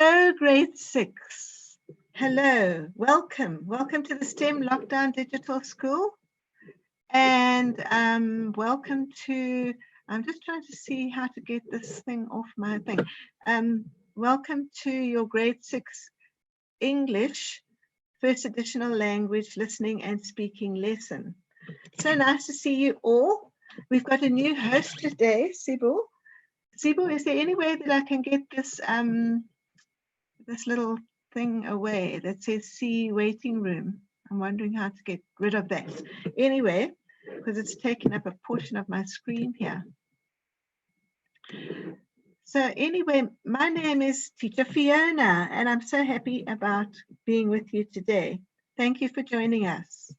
Hello, grade 6. Hello, welcome. Welcome to the STEM Lockdown Digital School. And welcome to, I'm just trying to see how to get this thing off my thing. Welcome to your grade 6 English First Additional Language Listening and Speaking lesson. So nice to see you all. We've got a new host today, Sibu. Sibu, is there any way that I can get this this little thing away that says see waiting room? I'm wondering how to get rid of that. Anyway, because it's taken up a portion of my screen here. So anyway, my name is Teacher Fiona, and I'm so happy about being with you today. Thank you for joining us.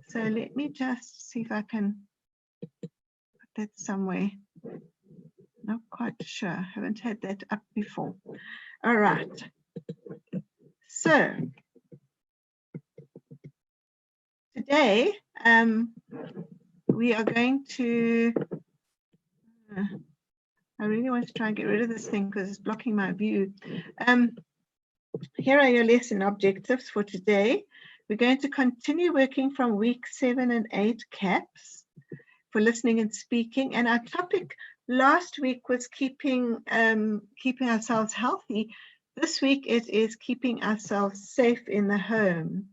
So let me just see if I can put that somewhere. Not quite sure, haven't had that up before. All right. So today we are going to, I really want to try and get rid of this thing because it's blocking my view. Here are your lesson objectives for today. We're going to continue working from week 7 and 8 CAPS for listening and speaking. And our topic last week was keeping ourselves healthy. This week it is keeping ourselves safe in the home.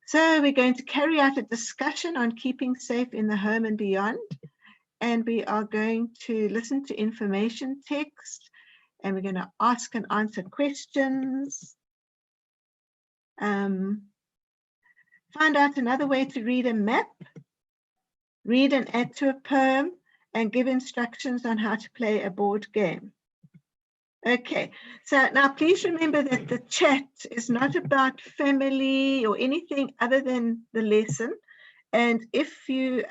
So we're going to carry out a discussion on keeping safe in the home and beyond. And we are going to listen to information text, and we're going to ask and answer questions. Find out another way to read a map, read and add to a poem, and give instructions on how to play a board game. Okay, so now please remember that the chat is not about family or anything other than the lesson. And if you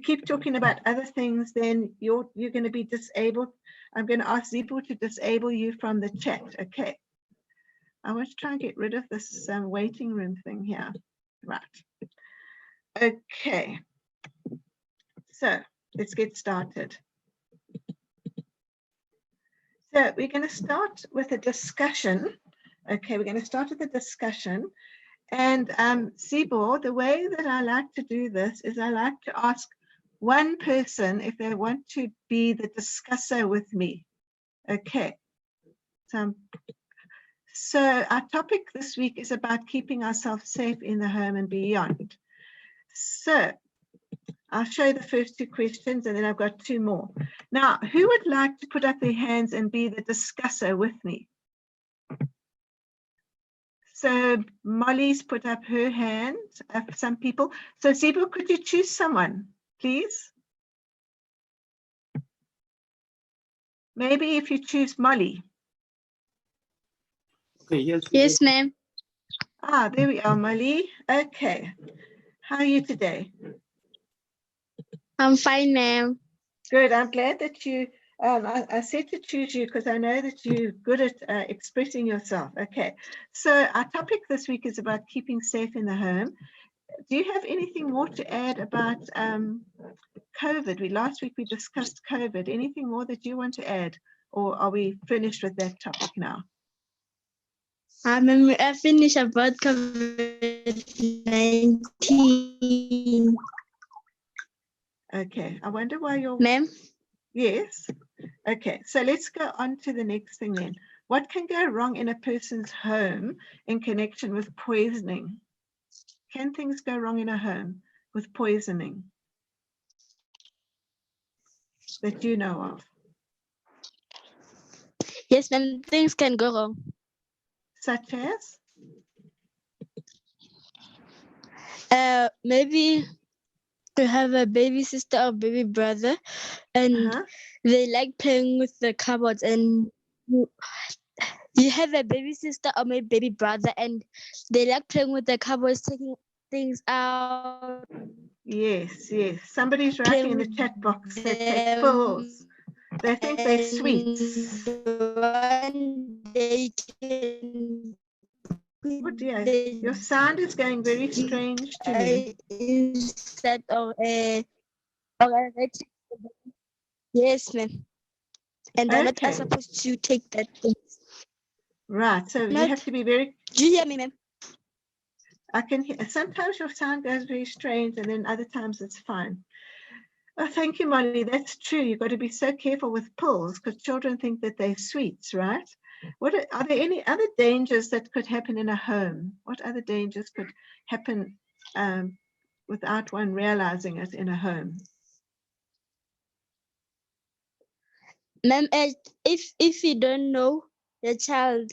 keep talking about other things, then you're going to be disabled. I'm going to ask Zipo to disable you from the chat. Okay. I want to try and get rid of this waiting room thing here. Right. Okay. So let's get started. So we're going to start with a discussion. Okay, we're going to start with a discussion. And Sibor, the way that I like to do this is I like to ask one person if they want to be the discusser with me. Okay. So our topic this week is about keeping ourselves safe in the home and beyond. So I'll show you the first 2 questions and then I've got 2 more. Now, who would like to put up their hands and be the discusser with me? So Molly's put up her hand, some people. So Zibo, could you choose someone, please? Maybe if you choose Molly. Okay, yes. Yes, ma'am. Ah, there we are, Molly. Okay. How are you today? I'm fine, ma'am. Good. I'm glad that you, I said to choose you because I know that you're good at expressing yourself. Okay. So our topic this week is about keeping safe in the home. Do you have anything more to add about COVID? Last week we discussed COVID. Anything more that you want to add, or are we finished with that topic now? I finished about COVID-19. Okay. I wonder why you're... Ma'am? Yes. Okay. So let's go on to the next thing then. What can go wrong in a person's home in connection with poisoning? Can things go wrong in a home with poisoning that you know of? Yes, ma'am. Things can go wrong. Such as? Maybe to have a baby sister or baby brother, and they like playing with the cupboards, and you have a baby sister or maybe baby brother, and they like playing with the cupboards, taking things out. Yes, yes. Somebody's writing in the chat box that they pills. They think they're sweets. They can, oh dear, your sound is going very strange to me. Instead of a yes, ma'am. and they're not Okay. supposed to take that thing. Right. So you Not- have to be very. Do you hear me, ma'am? I can hear. Sometimes your sound goes very strange, and then other times it's fine. Oh, thank you, Molly. That's true. You've got to be so careful with pills because children think that they're sweets, right? Are there any other dangers that could happen in a home? What other dangers could happen without one realizing it in a home? Ma'am, if you don't know the child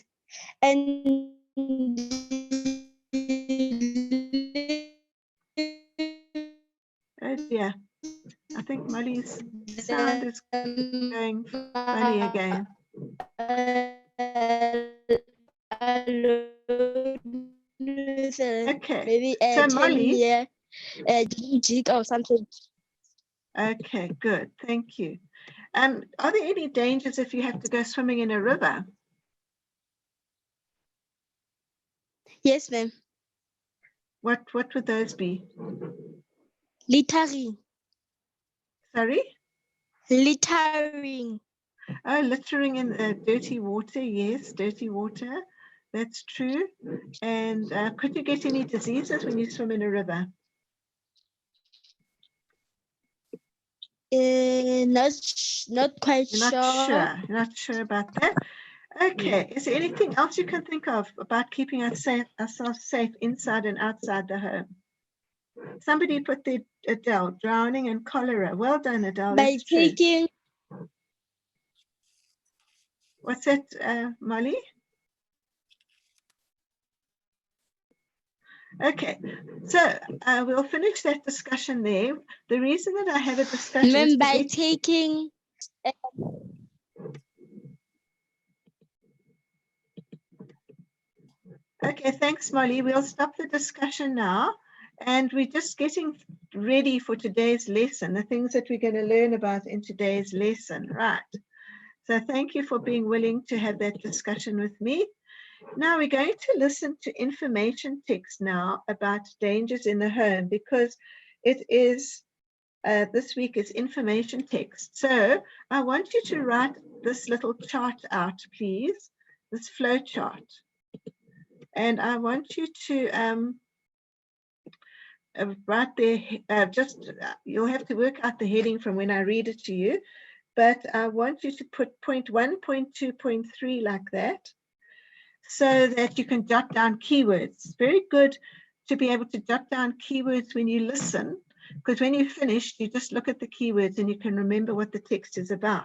and Oh dear. I think Molly's sound is going funny again. Okay. Maybe So 10 Molly, year jig or something. okay, good. Thank you. Are there any dangers if you have to go swimming in a river? Yes, ma'am. What would those be? Littering. Sorry? Littering. Oh, littering in dirty water. Yes, dirty water. That's true. And could you get any diseases when you swim in a river? Not quite You're not sure. You're not sure about that. Okay. Is there anything else you can think of about keeping ourselves safe inside and outside the home? Somebody put the Adele, drowning and cholera. Well done, Adele. By That's true. taking. What's that, Molly? Okay, so we'll finish that discussion there. The reason that I have a discussion is By taking. Okay, thanks, Molly. We'll stop the discussion now. And we're just getting ready for today's lesson, the things that we're going to learn about in today's lesson, right? So thank you for being willing to have that discussion with me. Now we're going to listen to information text now about dangers in the home because it is, this week is information text. So I want you to write this little chart out, please, this flow chart. And I want you to write there, you'll have to work out the heading from when I read it to you, but I want you to put point 1, point 2, point 3 like that, so that you can jot down keywords. It's very good to be able to jot down keywords when you listen, because when you're finished, you just look at the keywords and you can remember what the text is about.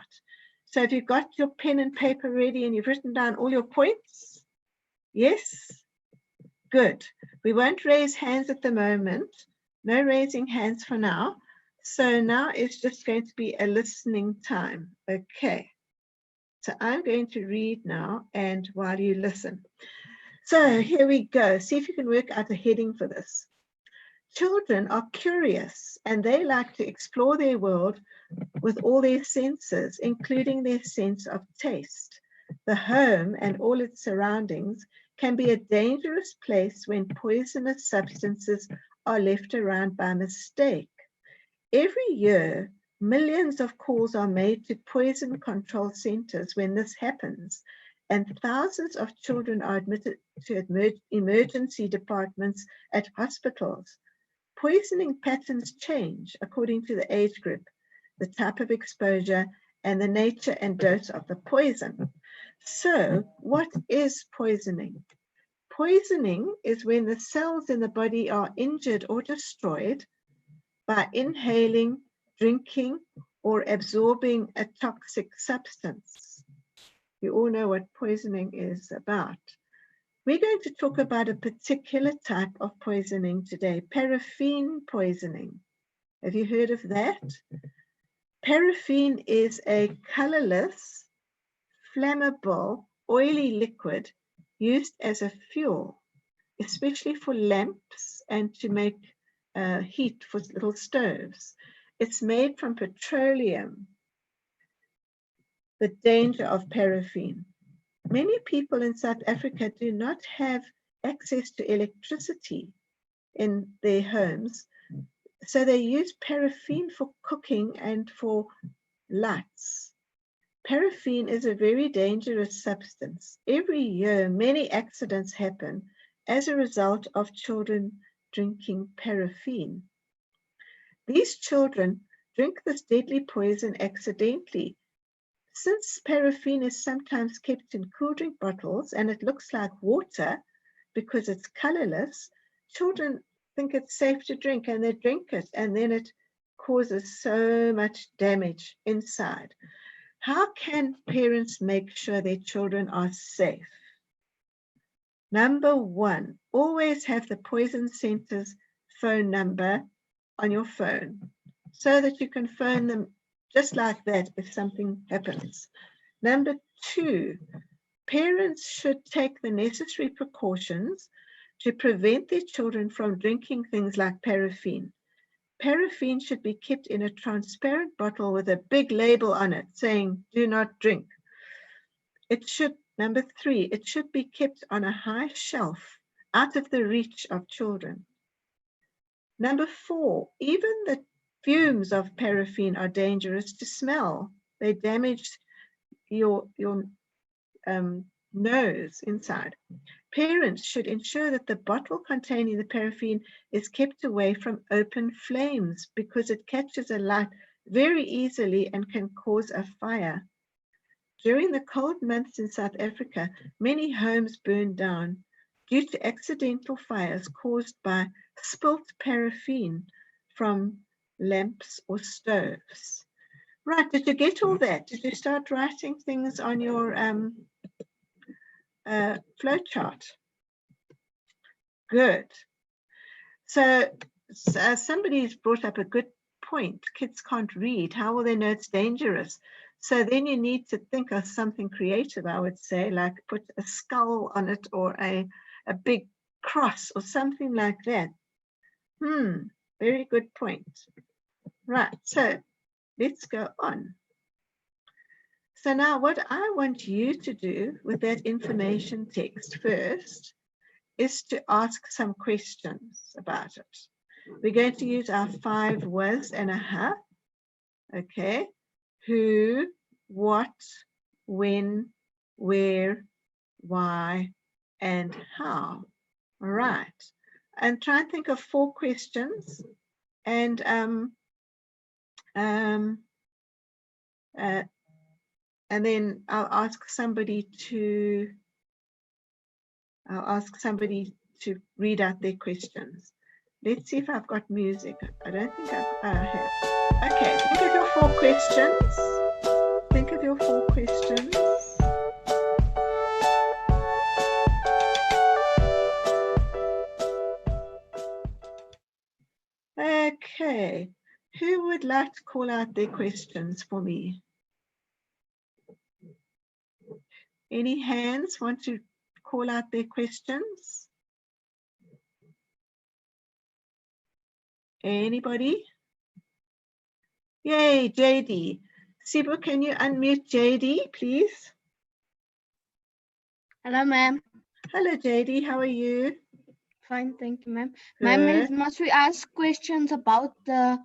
So have you got your pen and paper ready and you've written down all your points? Yes? Good. We won't raise hands at the moment. No raising hands for now. So now it's just going to be a listening time. Okay. So I'm going to read now and while you listen. So here we go. See if you can work out a heading for this. Children are curious and they like to explore their world with all their senses, including their sense of taste. The home and all its surroundings can be a dangerous place when poisonous substances are left around by mistake. Every year, millions of calls are made to poison control centers when this happens, and thousands of children are admitted to emergency departments at hospitals. Poisoning patterns change according to the age group, the type of exposure, and the nature and dose of the poison. So, what is poisoning? Poisoning is when the cells in the body are injured or destroyed by inhaling, drinking, or absorbing a toxic substance. You all know what poisoning is about. We're going to talk about a particular type of poisoning today, paraffin poisoning. Have you heard of that? Paraffin is a colorless, flammable, oily liquid used as a fuel, especially for lamps and to make heat for little stoves. It's made from petroleum. The danger of paraffin. Many people in South Africa do not have access to electricity in their homes, so they use paraffin for cooking and for lights. Paraffin is a very dangerous substance. Every year, many accidents happen as a result of children drinking paraffin. These children drink this deadly poison accidentally. Since paraffin is sometimes kept in cool drink bottles and it looks like water because it's colorless, children think it's safe to drink and they drink it, and then it causes so much damage inside. How can parents make sure their children are safe? Number one, always have the poison center's phone number on your phone so that you can phone them just like that if something happens. Number two, parents should take the necessary precautions to prevent their children from drinking things like paraffin. Paraffin should be kept in a transparent bottle with a big label on it saying, do not drink. Number three, it should be kept on a high shelf out of the reach of children. Number four, even the fumes of paraffin are dangerous to smell. They damage your nose inside. Parents should ensure that the bottle containing the paraffin is kept away from open flames because it catches a light very easily and can cause a fire. During the cold months in South Africa, many homes burned down due to accidental fires caused by spilt paraffin from lamps or stoves. Right, did you get all that? Did you start writing things on your flow chart? Good. So somebody's brought up a good point. Kids can't read. How will they know it's dangerous? So then you need to think of something creative, I would say, like put a skull on it or a big cross or something like that. Very good point. Right, so let's go on. So now what I want you to do with that information text first is to ask some questions about it. We're going to use our 5 was and a ha. Okay. Who, what, when, where, why, and how. All right. And try and think of 4 questions. And then I'll ask somebody to read out their questions. Let's see if I've got music. I don't think I have. Okay, think of your 4 questions. Think of your 4 questions. Okay, who would like to call out their questions for me? Any hands want to call out their questions? Anybody? Yay, JD. Sibu, can you unmute JD, please? Hello, ma'am. Hello, JD. How are you? Fine, thank you, ma'am. Ma'am, must we ask questions about the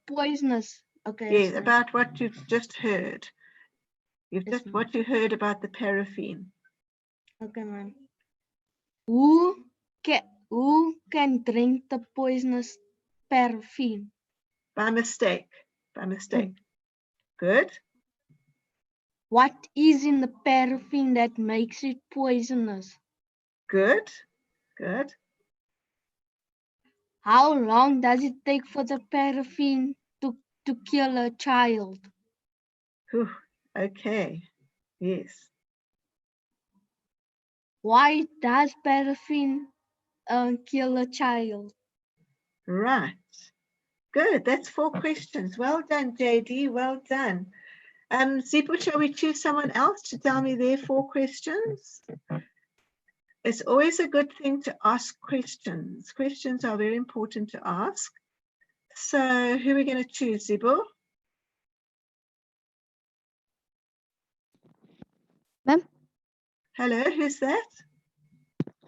poisonous? Okay. Yes, about what you've just heard. What you heard about the paraffin. Okay, ma'am. Who can drink the poisonous paraffin? By mistake. By mistake. Good. What is in the paraffin that makes it poisonous? Good. Good. How long does it take for the paraffin to kill a child? Whew. Okay. Yes. Why does paraffin kill a child? Right. Good. That's 4 questions. Well done, JD. Well done. Zipo, shall we choose someone else to tell me their 4 questions? It's always a good thing to ask questions. Questions are very important to ask. So who are we going to choose, Zibo? Ma'am? Hello, who's that?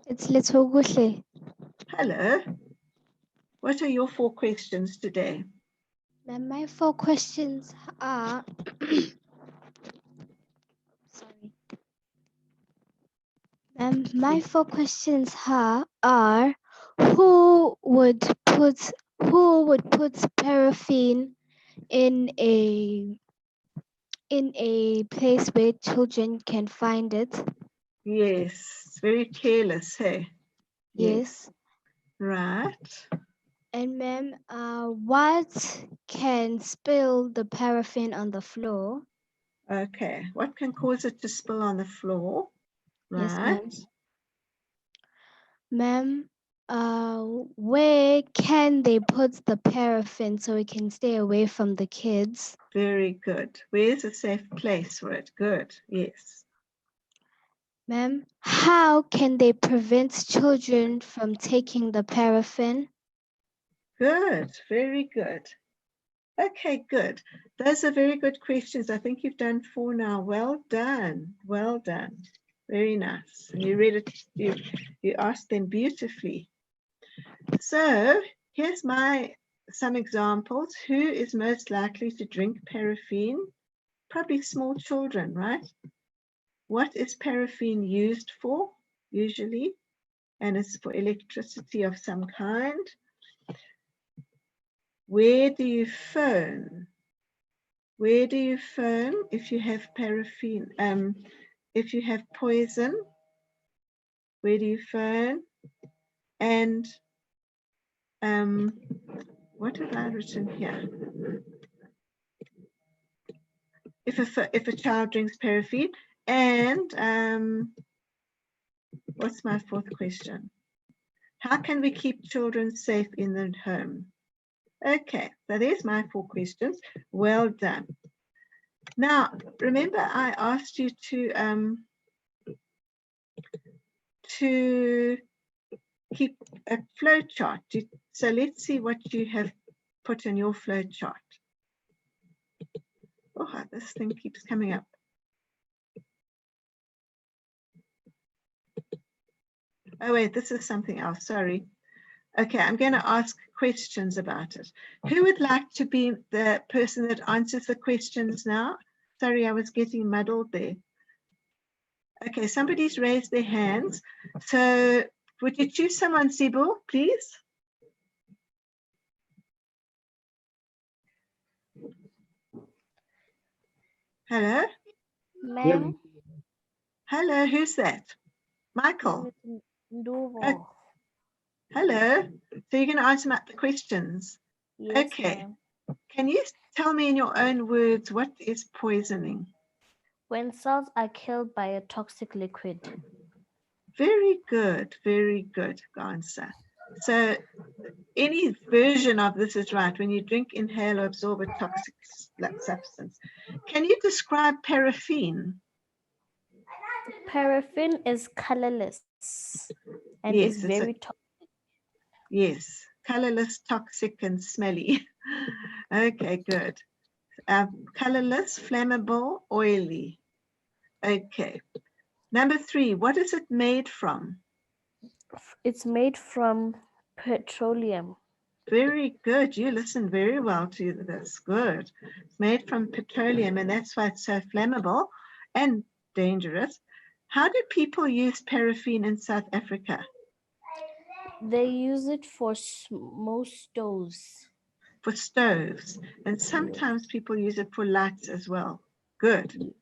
It's Letogushe. Hello. What are your 4 questions today? Ma'am, my 4 questions are My 4 questions are who would put paraffin in a place where children can find it? Yes, very careless, hey? Yes. Right. And ma'am, what can spill the paraffin on the floor? Okay. What can cause it to spill on the floor? Yes, Right. Ma'am, where can they put the paraffin so it can stay away from the kids? Very good. Where's a safe place for it? Good. Yes. Ma'am, how can they prevent children from taking the paraffin? Good. Very good. Okay, good. Those are very good questions. I think you've done 4 now. Well done. Well done. Very nice. And you read it, you asked them beautifully. So here's some examples. Who is most likely to drink paraffin? Probably small children, right? What is paraffin used for usually? And it's for electricity of some kind. Where do you phone? Where do you phone if you have paraffin? If you have poison, where do you phone? And what have I written here? If a child drinks paraffin, and what's my 4th question? How can we keep children safe in the home? Okay, so there's my 4 questions. Well done. Now, remember I asked you to keep a flow chart. So let's see what you have put in your flow chart. Oh, this thing keeps coming up. Oh, wait, this is something else. Sorry. Okay, I'm going to ask questions about it. Who would like to be the person that answers the questions now? Sorry, I was getting muddled there. Okay, somebody's raised their hands. So would you choose someone, Sibu, please? Hello? Ma'am, Hello, who's that? Michael. Nduvo. Hello. So you're going to answer the questions. Yes, Okay. ma'am. Can you tell me in your own words what is poisoning? When cells are killed by a toxic liquid. Very good answer. So any version of this is right. When you drink, inhale, or absorb a toxic substance. Can you describe paraffin? Paraffin is colorless and Yes, is very toxic. Yes, colorless, toxic, and smelly. Okay, good. Colorless, flammable, oily. Okay. Number 3, what is it made from? It's made from petroleum. Very good. You listened very well to this. Good. It's made from petroleum, and that's why it's so flammable and dangerous. How do people use paraffin in South Africa? They use it for most stoves. For stoves. And sometimes people use it for lights as well. Good.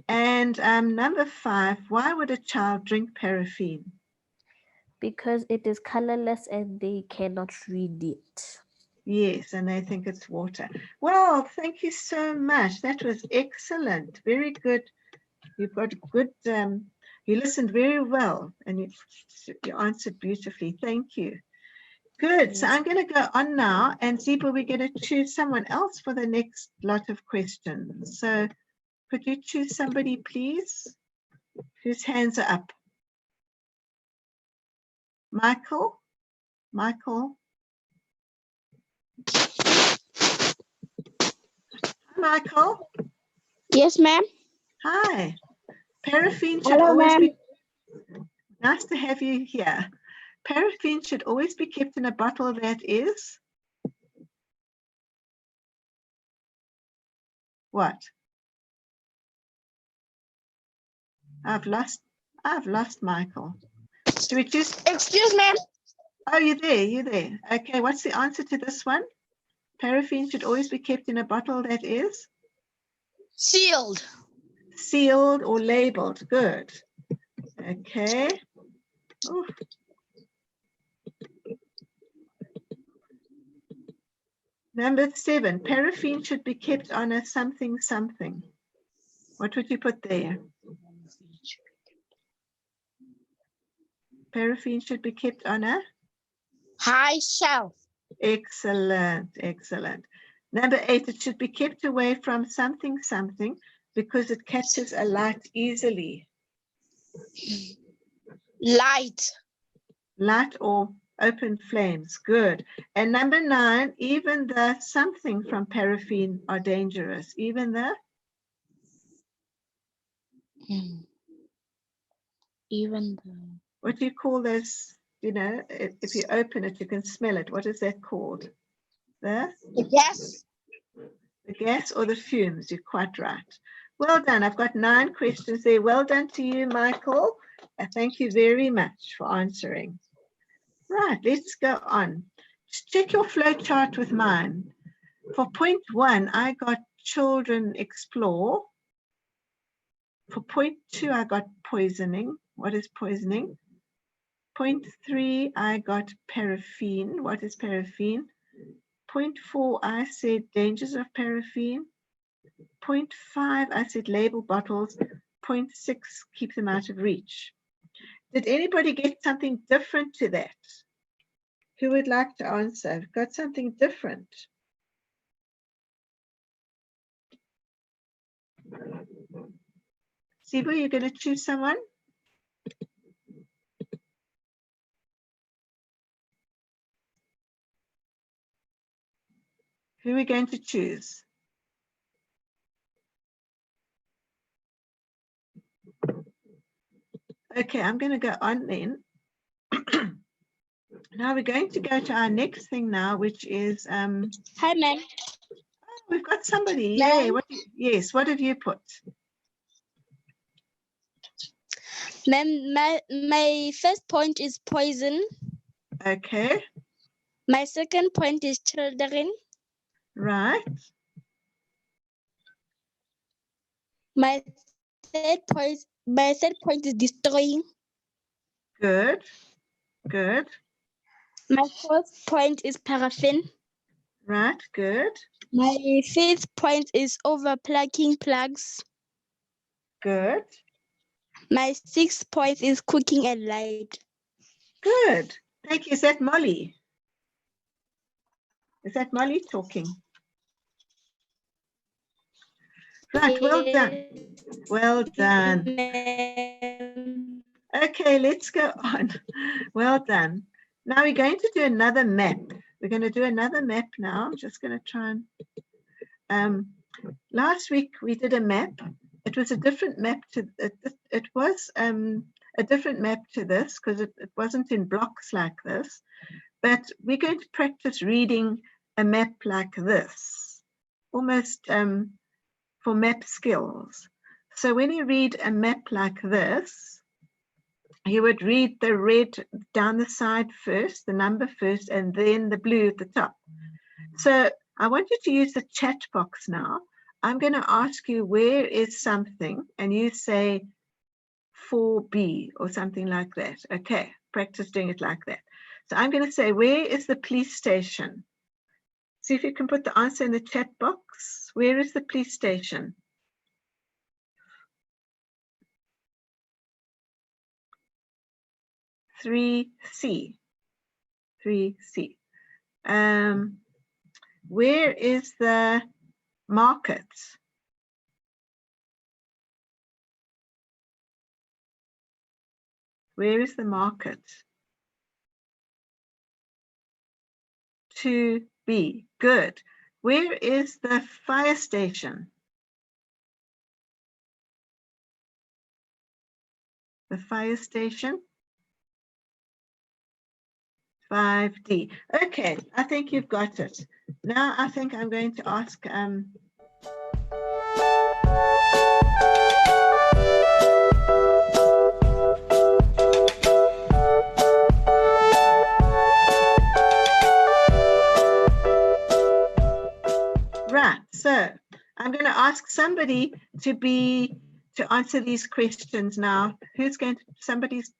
And number 5, why would a child drink paraffin? Because it is colorless and they cannot read it. Yes, and they think it's water. Well, thank you so much. That was excellent. Very good. You've got good, you listened very well and you answered beautifully. Thank you. Good. So I'm going to go on now and see if we're going to choose someone else for the next lot of questions. So could you choose somebody, please, whose hands are up? Michael? Michael? Hi, Michael. Yes, ma'am. Hi. Paraffin should Hello, always ma'am. be, nice to have you here. Paraffin should always be kept in a bottle that is what? I've lost I've lost Michael. Should we choose? Excuse me. Oh, you're there, you're there. Okay, what's the answer to this one? Paraffin should always be kept in a bottle that is Sealed. sealed or labeled. Good. Okay. Ooh. Number 7, paraffin should be kept on a something something. What would you put there? Paraffin should be kept on a High shelf. excellent, excellent. Number 8, it should be kept away from something something because it catches a light easily. Light. Light or open flames. Good. And number 9, even the something from paraffin are dangerous. Even the Even the what do you call those? You know, if you open it, you can smell it. What is that called? The gas. gas or the fumes. You're quite right. Well done. I've got 9 questions there. Well done to you, Michael. Thank you very much for answering. Right, let's go on. Just check your flow chart with mine. For point 1, I got children explore. For point 2, I got poisoning. What is poisoning? Point 3, I got paraffin. What is paraffin? Point 4, I said dangers of paraffin. Point 5, I said label bottles. Point 6, keep them out of reach. Did anybody get something different to that? Who would like to answer? I've got something different. Sibu, you're going to choose someone? Who are we going to choose? Okay, I'm going to go on then. Now we're going to go to our next thing now, which is Hi, ma'am. oh, we've got somebody. Ma'am? Yeah. Yes. What have you put? Ma'am, my first point is poison. Okay. My second point is children. Right. My third point is destroying. Good. Good. My fourth point is paraffin. Right. Good. My fifth point is overplugging plugs. Good. My sixth point is cooking and light. Good. Thank you. Is that Molly? Is that Molly talking? Right. Well done. Well done. Ma'am. Okay, let's go on. Well done. Now we're going to do another map. We're going to do another map now. I'm just going to try and last week we did a map. It was a different map to it was a different map to this because it wasn't in blocks like this. But we're going to practice reading a map like this, almost for map skills. So when you read a map like this, you would read the red down the side first, the number first, and then the blue at the top. So I want you to use the chat box now. I'm going to ask you where is something, and you say 4B or something like that. Okay, practice doing it like that. So I'm going to say, where is the police station? See if you can put the answer in the chat box. Where is the police station? Three C. Where is the market? Where is the market? 2B. Good. Where is the fire station? The fire station? 5D. Okay, I think you've got it. Now I think I'm going to ask somebody to answer these questions now. Who's going to, somebody's,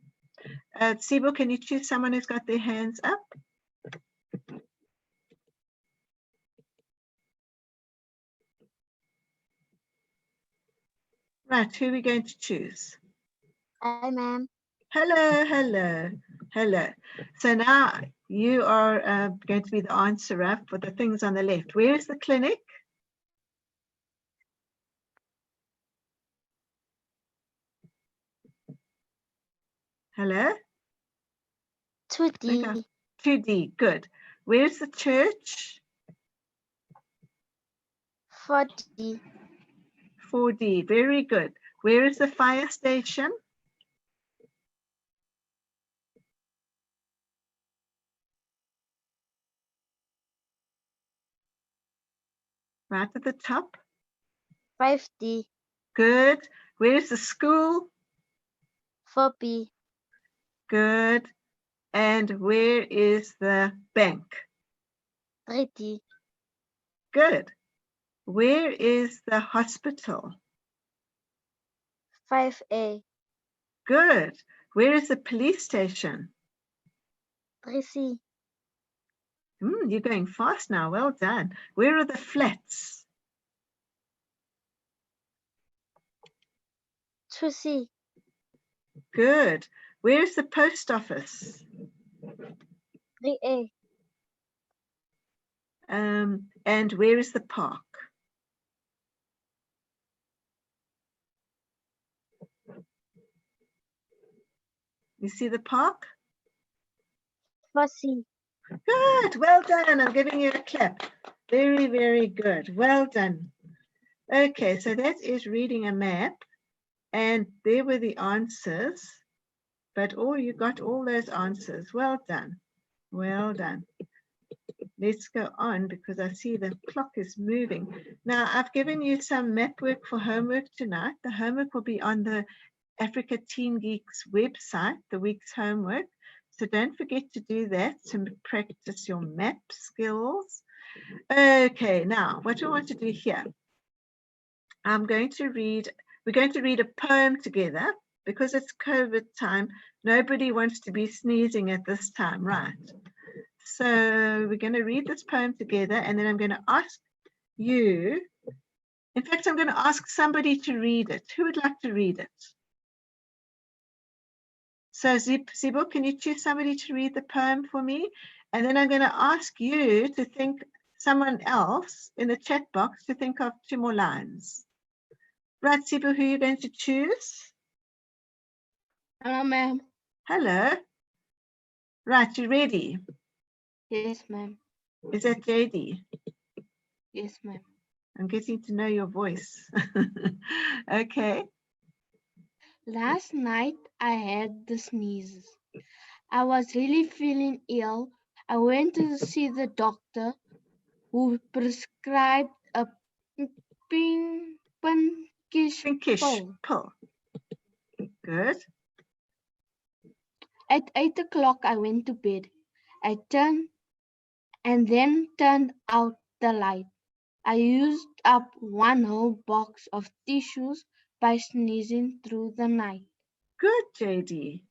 Sibo, can you choose someone who's got their hands up? Right, who are we going to choose? Hi, ma'am. Hello, hello, hello. So now you are going to be the answerer for the things on the left. Where is the clinic? Hello? 2D. 2D, good. Where's the church? 4D. 4D, very good. Where is the fire station? Right at the top. 5D. Good. Where is the school? 4B. Good. And where is the bank? 3D. Good. Where is the hospital? 5A. Good. Where is the police station? 3C. You're going fast now. Well done. Where are the flats? 2C. Good. Where is the post office? 3A. And where is the park? You see the park? 4C. Good. Well done. I'm giving you a clap. Very, very good. Well done. Okay, so that is reading a map. And there were the answers. But you got all those answers. Well done. Well done. Let's go on because I see the clock is moving. Now, I've given you some map work for homework tonight. The homework will be on the Africa Teen Geeks website, the week's homework. So don't forget to do that to practice your map skills. Okay, now what we want to do here, we're going to read a poem together because it's COVID time. Nobody wants to be sneezing at this time, right? So we're going to read this poem together and then I'm going to ask you, in fact, I'm going to ask somebody to read it. Who would like to read it? So Zibo, can you choose somebody to read the poem for me? And then I'm going to ask you to think, someone else in the chat box to think of 2 more lines. Right, Zibo, who are you going to choose? Hello, ma'am. Hello. Right, you ready? Yes, ma'am. Is that JD? Yes, ma'am. I'm getting to know your voice. Okay. Last night I had the sneezes. I was really feeling ill. I went to see the doctor who prescribed a pinkish Pinkish pill. pill. Good. At 8 o'clock I went to bed. I then turned out the light. I used up 1 whole box of tissues by sneezing through the night. Good, JD.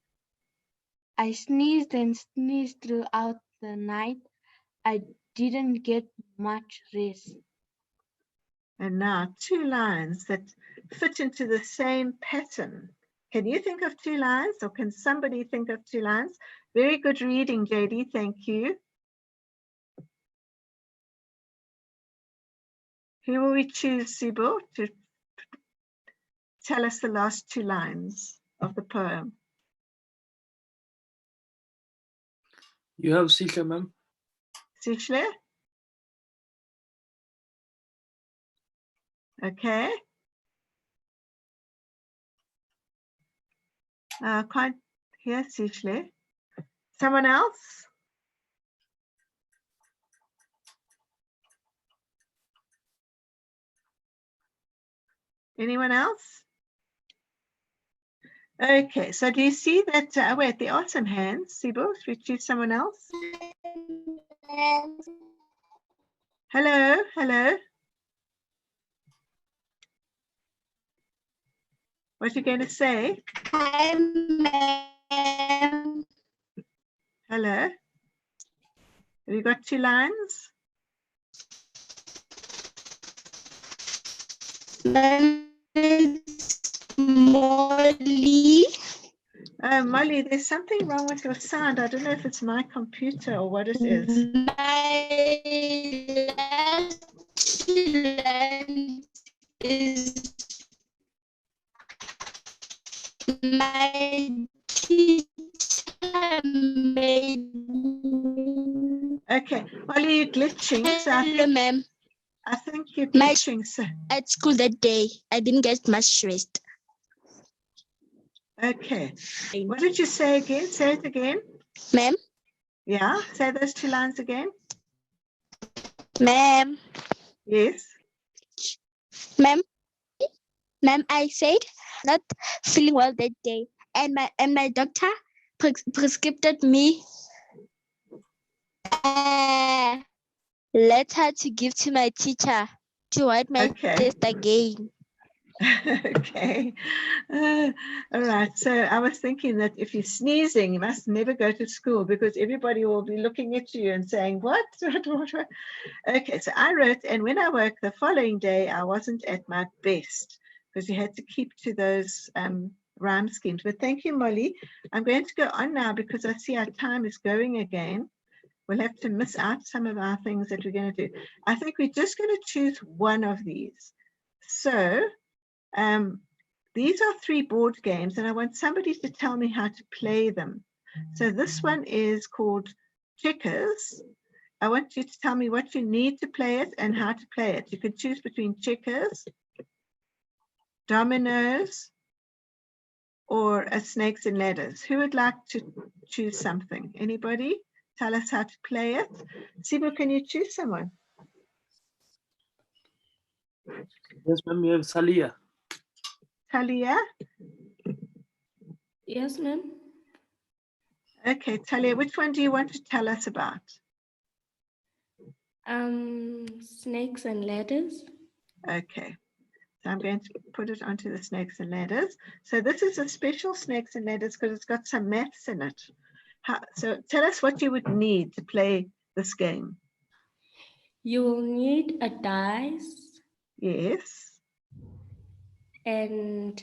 I sneezed and sneezed throughout the night. I didn't get much rest. And now 2 lines that fit into the same pattern. Can you think of 2 lines or can somebody think of 2 lines? Very good reading, JD. Thank you. Who will we choose, Sibo, to tell us the last 2 lines of the poem? You have Sisha, ma'am. Sishle? Okay. Can't hear Sishle. Someone else? Anyone else? Okay, so do you see that? Wait, there are some hands. Sibo, should we choose someone else? Hello, hello. What are you going to say? Hi, ma'am. Hello? Have you got 2 lines? Molly. Oh, Molly, there's something wrong with your sound. I don't know if it's my computer or what it is. My last line is my teacher made. Okay, Molly, you're glitching. So Hello, ma'am. I think you're My- glitching. So, At school that day, I didn't get much rest. okay. What did you say again? Say it again. Ma'am, Yeah, say those 2 lines again. ma'am, Yes. ma'am, I said not feeling well that day, and my doctor prescribed me a letter to give to my teacher to write my Okay. test again. Okay. All right. So I was thinking that if you're sneezing, you must never go to school because everybody will be looking at you and saying, what? What? Okay. So I wrote, and when I woke the following day, I wasn't at my best because you had to keep to those rhyme schemes. But thank you, Molly. I'm going to go on now because I see our time is going again. We'll have to miss out some of our things that we're going to do. I think we're just going to choose one of these. So these are 3 board games, and I want somebody to tell me how to play them. So this one is called checkers. I want you to tell me what you need to play it and how to play it. You can choose between checkers, dominoes, or a snakes and ladders. Who would like to choose something? Anybody? Tell us how to play it. Sibu, can you choose someone? Yes, ma'am. You have Salia. Talia? Yes, ma'am. Okay, Talia, which one do you want to tell us about? Snakes and ladders. Okay, so I'm going to put it onto the snakes and ladders. So this is a special snakes and ladders because it's got some maths in it. So tell us what you would need to play this game. You will need a dice Yes. and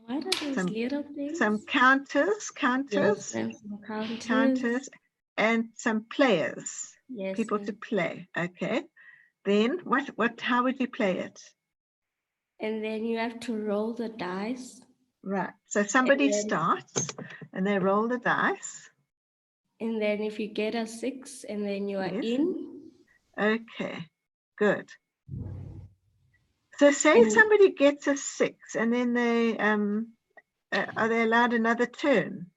what are those little things? Some counters, Yes, and some counters. and some players, Yes, people ma'am. to play. Okay. Then how would you play it? And then you have to roll the dice. Right. So somebody then- starts and they roll the dice. And then if you get a 6 and then you are Yes. in. Okay, good. So say And- somebody gets a 6 and then they are they allowed another turn?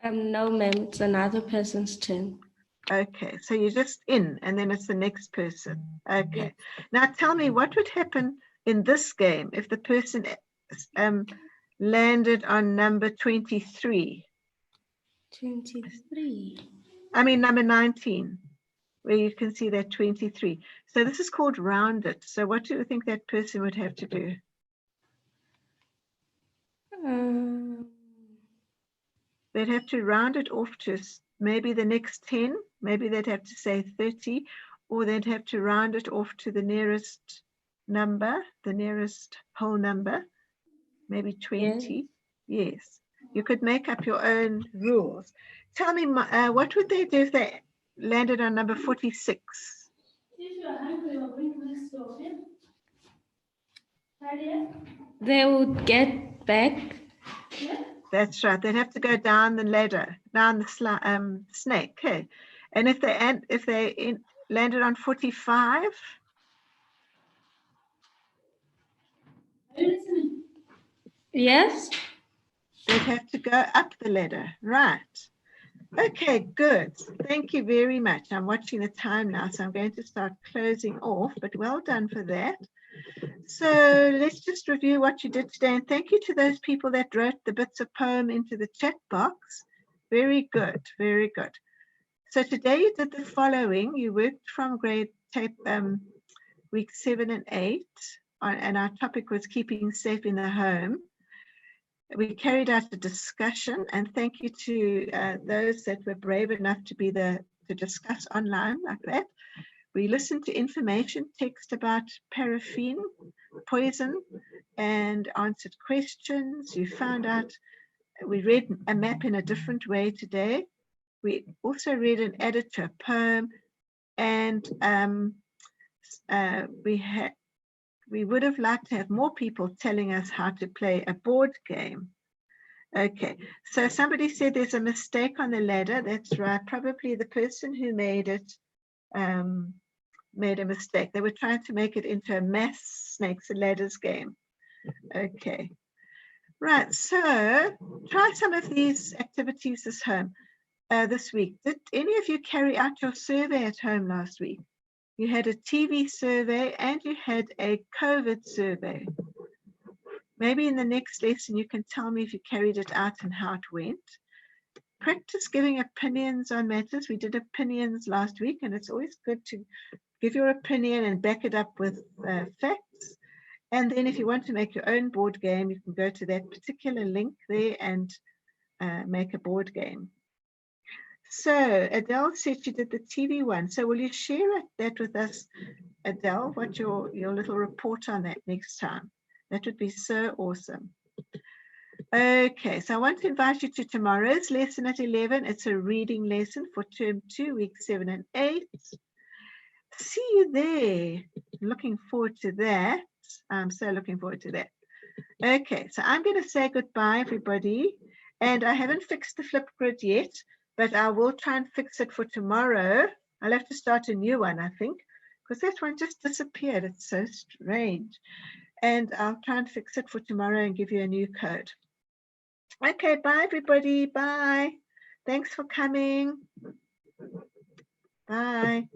No, ma'am, it's another person's turn. Okay, so you're just in and then it's the next person. Okay. Now tell me what would happen in this game if the person landed on number 23? 23. I mean number 19, where you can see that 23. So this is called round it. So what do you think that person would have to do? They'd have to round it off to maybe the next 10, maybe they'd have to say 30, or they'd have to round it off to the nearest number, the nearest whole number, maybe 20. Yes. You could make up your own rules. Tell me, what would they do if they landed on number 46? They would get back. That's right. They'd have to go down the ladder, down the snake. Okay. And if they landed on 45, Yes. they'd have to go up the ladder. Right. Okay, good. Thank you very much. I'm watching the time now, so I'm going to start closing off, but well done for that. So let's just review what you did today. And thank you to those people that wrote the bits of poem into the chat box. Very good, very good. So today you did the following. You worked from grade tape week 7 and 8. and our topic was keeping safe in the home. We carried out a discussion, and thank you to those that were brave enough to discuss online like that. We listened to information text about paraffin poison and answered questions. You found out, we read a map in a different way today. We also read an editor poem, and we would have liked to have more people telling us how to play a board game. Okay, so somebody said there's a mistake on the ladder. That's right. Probably the person who made it made a mistake. They were trying to make it into a mass snakes and ladders game. Okay, right. So try some of these activities this week. Did any of you carry out your survey at home last week? You had a TV survey and you had a COVID survey. Maybe in the next lesson you can tell me if you carried it out and how it went. Practice giving opinions on matters. We did opinions last week, and it's always good to give your opinion and back it up with facts. And then if you want to make your own board game, you can go to that particular link there and make a board game. So Adele said she did the TV one. So will you share that with us, Adele, what your little report on that next time? That would be so awesome. Okay, so I want to invite you to tomorrow's lesson at 11. It's a reading lesson for term 2, week 7 and 8. See you there. Looking forward to that. I'm so looking forward to that. Okay, so I'm going to say goodbye, everybody. And I haven't fixed the flip grid yet, but I will try and fix it for tomorrow. I'll have to start a new one, I think, because that one just disappeared. It's so strange. And I'll try and fix it for tomorrow and give you a new code. Okay, bye, everybody. Bye. Thanks for coming. Bye.